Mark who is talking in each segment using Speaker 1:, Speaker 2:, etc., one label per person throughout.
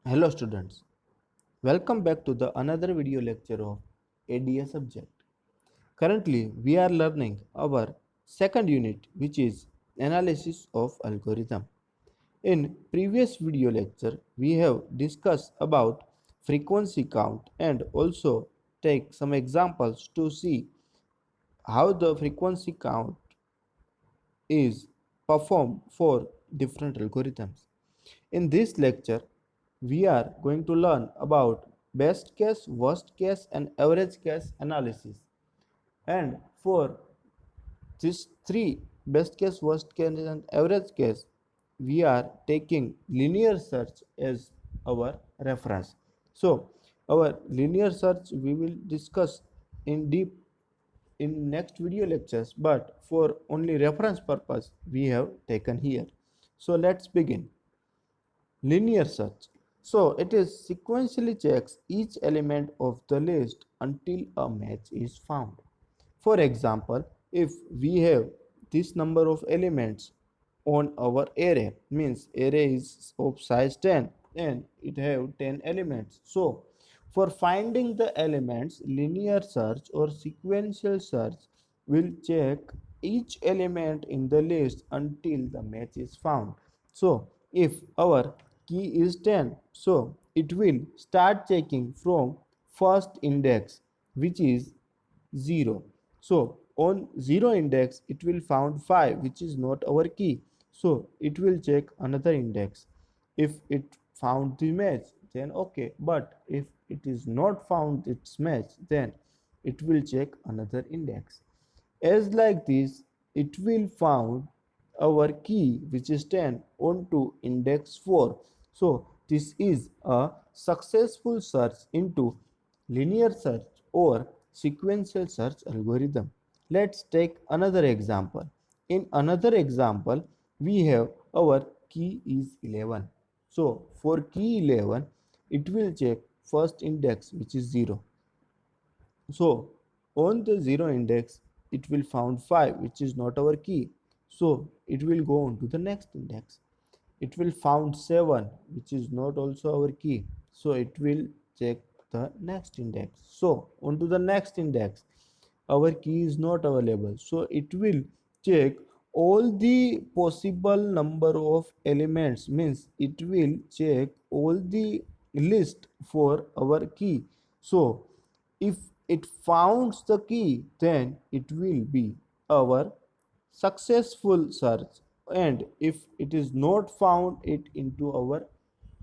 Speaker 1: Hello students, welcome back to the another video lecture of ADA subject. Currently we are learning our second unit, which is analysis of algorithm. In previous video lecture we have discussed about frequency count and also take some examples to see how the frequency count is performed for different algorithms. In this lecture, we are going to learn about best case, worst case and average case analysis. And for these three, best case, worst case and average case, we are taking linear search as our reference. So our linear search we will discuss in deep in next video lectures, but for only reference purpose we have taken here. So let's begin. Linear search. So it is sequentially checks each element of the list until a match is found. For example, if we have this number of elements on our array, means array is of size 10 and it have 10 elements. So for finding the elements, linear search or sequential search will check each element in the list until the match is found. So if our key is 10, so it will start checking from first index, which is 0. So on 0 index it will found 5, which is not our key, so it will check another index. If it found the match, then okay, but if it is not found its match, then it will check another index. As like this, it will found our key, which is 10, onto index 4. So this is a successful search into linear search or sequential search algorithm. Let's take another example. In another example, we have our key is 11. So for key 11, it will check first index, which is 0. So on the 0 index it will found 5, which is not our key, so it will go on to the next index. It will found 7, which is not also our key, so it will check the next index. So on to the next index, our key is not available, so it will check all the possible number of elements, means it will check all the list for our key. So if it founds the key, then it will be our successful search, and if it is not found it into our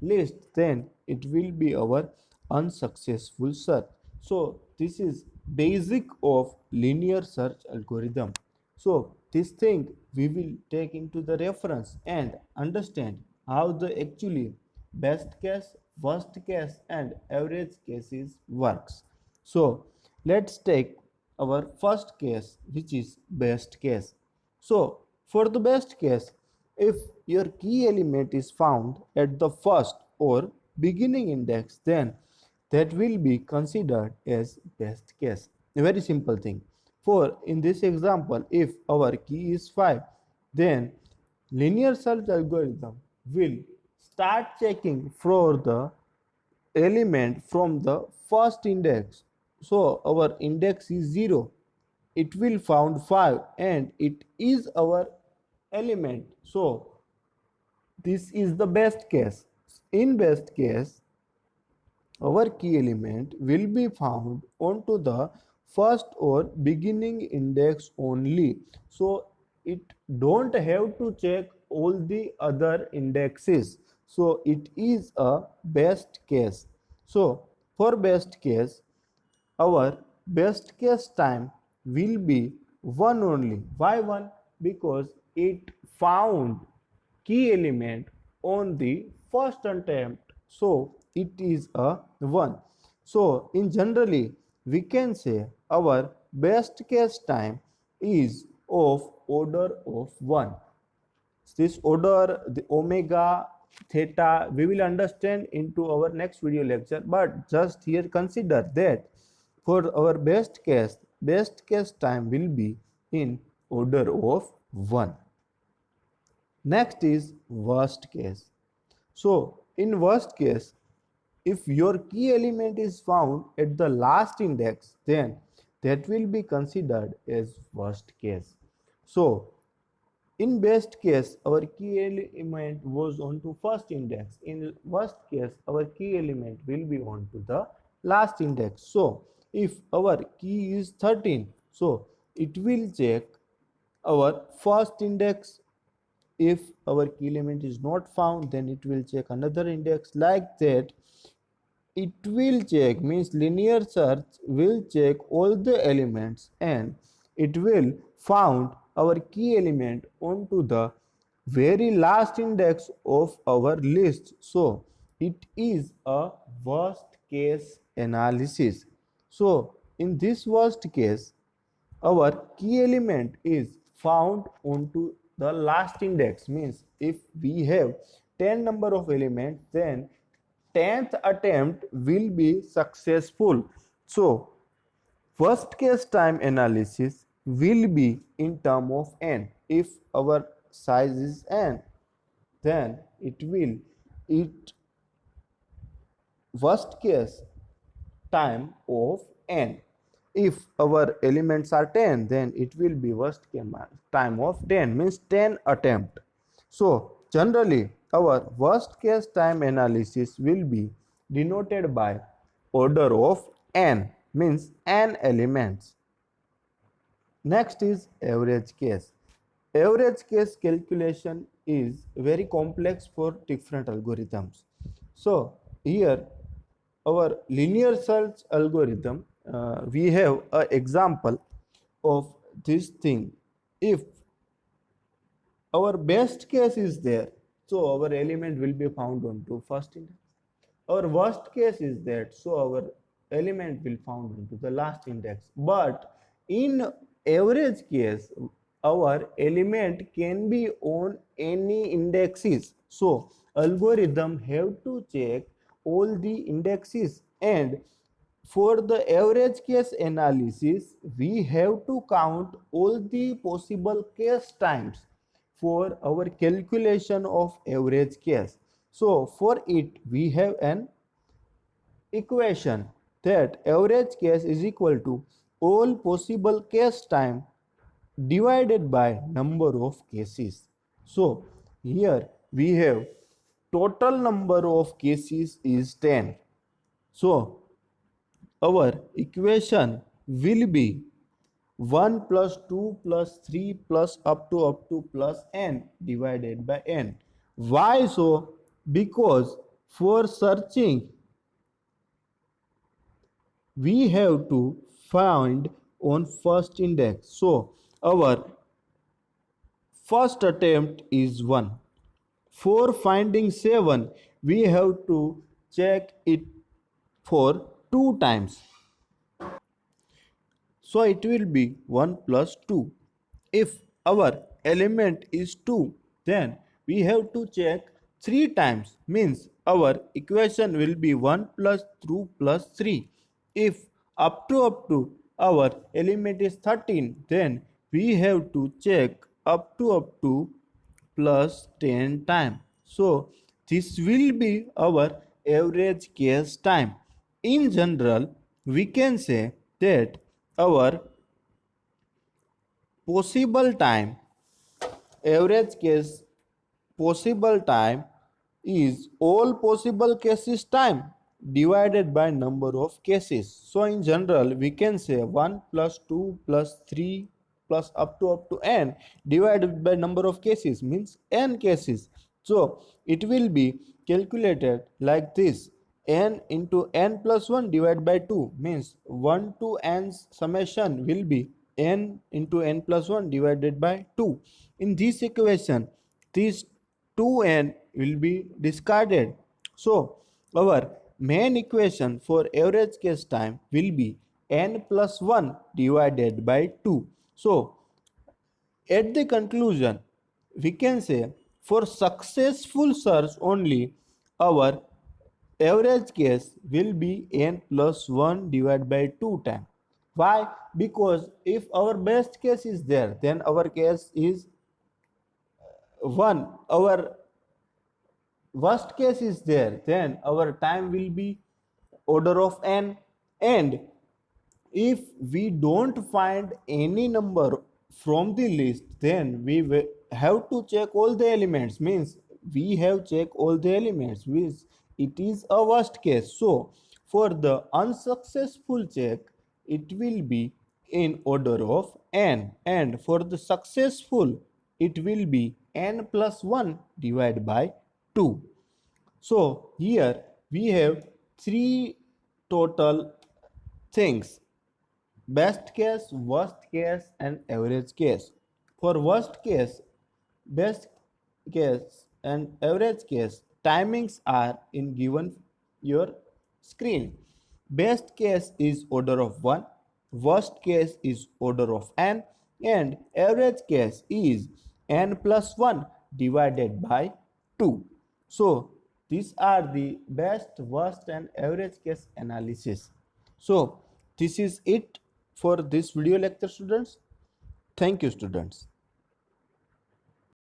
Speaker 1: list, then it will be our unsuccessful search. So this is basic of linear search algorithm. So this thing we will take into the reference and understand how the actually best case, worst case and average cases works. So let's take our first case, which is best case. So for the best case, if your key element is found at the first or beginning index, then that will be considered as best case. A very simple thing. For in this example, if our key is 5, then linear search algorithm will start checking for the element from the first index. So our index is 0, it will found 5 and it is our element. So this is the best case. In best case, our key element will be found onto the first or beginning index only. So it don't have to check all the other indexes. So it is a best case. So for best case, our best case time will be 1 only. Why 1? Because it found key element on the first attempt, so it is a 1. So in generally we can say our best case time is of order of 1. This order, the omega, theta, we will understand into our next video lecture, but just here consider that for our best case time will be in order of 1. Next is worst case. So in worst case, if your key element is found at the last index, then that will be considered as worst case. So in best case, our key element was on to first index. In worst case, our key element will be on to the last index. So if our key is 13, so it will check our first index. If our key element is not found, then it will check another index. Like that, it will check, means linear search will check all the elements and it will found our key element onto the very last index of our list. So it is a worst case analysis. So in this worst case, our key element is found onto the last index, means if we have 10 number of elements, then 10th attempt will be successful. So worst case time analysis will be in term of n. If our size is n, then it worst case time of n. If our elements are 10, then it will be worst case time of 10, means 10 attempt. So generally our worst case time analysis will be denoted by order of n, means n elements. Next is average case. Average case calculation is very complex for different algorithms. So here our linear search algorithm, we have an example of this thing. If our best case is there, so our element will be found on to first index. Our worst case is that, so our element will found into the last index. But in average case, our element can be on any indexes. So algorithm have to check all the indexes, and for the average case analysis, we have to count all the possible case times for our calculation of average case. So for it, we have an equation that average case is equal to all possible case time divided by number of cases. So here we have total number of cases is 10. So our equation will be 1 plus 2 plus 3 plus up to plus n divided by n. Why so? Because for searching we have to find on first index. So our first attempt is 1. For finding 7, we have to check it for 2 times. So it will be 1 plus 2. If our element is 2, then we have to check 3 times, means our equation will be 1 plus 2 plus 3. If up to our element is 13, then we have to check up to plus 10 time. So this will be our average case time. In general, we can say that our possible time, average case possible time, is all possible cases time divided by number of cases. So in general, we can say 1 plus 2 plus 3 plus up to n divided by number of cases, means n cases. So it will be calculated like this: n into n plus 1 divided by 2, means 1 to n's summation will be n into n plus 1 divided by 2. In this equation, this 2n will be discarded. So our main equation for average case time will be n plus 1 divided by 2. So at the conclusion, we can say for successful search only, our average case will be n plus 1 divided by 2 times. Why? Because if our best case is there, then our case is 1. Our worst case is there, then our time will be order of n. And if we don't find any number from the list, then we have to check all the elements, means we have check all the elements, which it is a worst case. So for the unsuccessful check, it will be in order of n, and for the successful, it will be n plus 1 divided by 2. So here we have three total things: best case, worst case, and average case. For worst case, best case, and average case, timings are in given your screen. Best case is order of 1, worst case is order of n, and average case is n plus 1 divided by 2. So these are the best, worst, and average case analysis. So this is it for this video lecture, students. Thank you, students.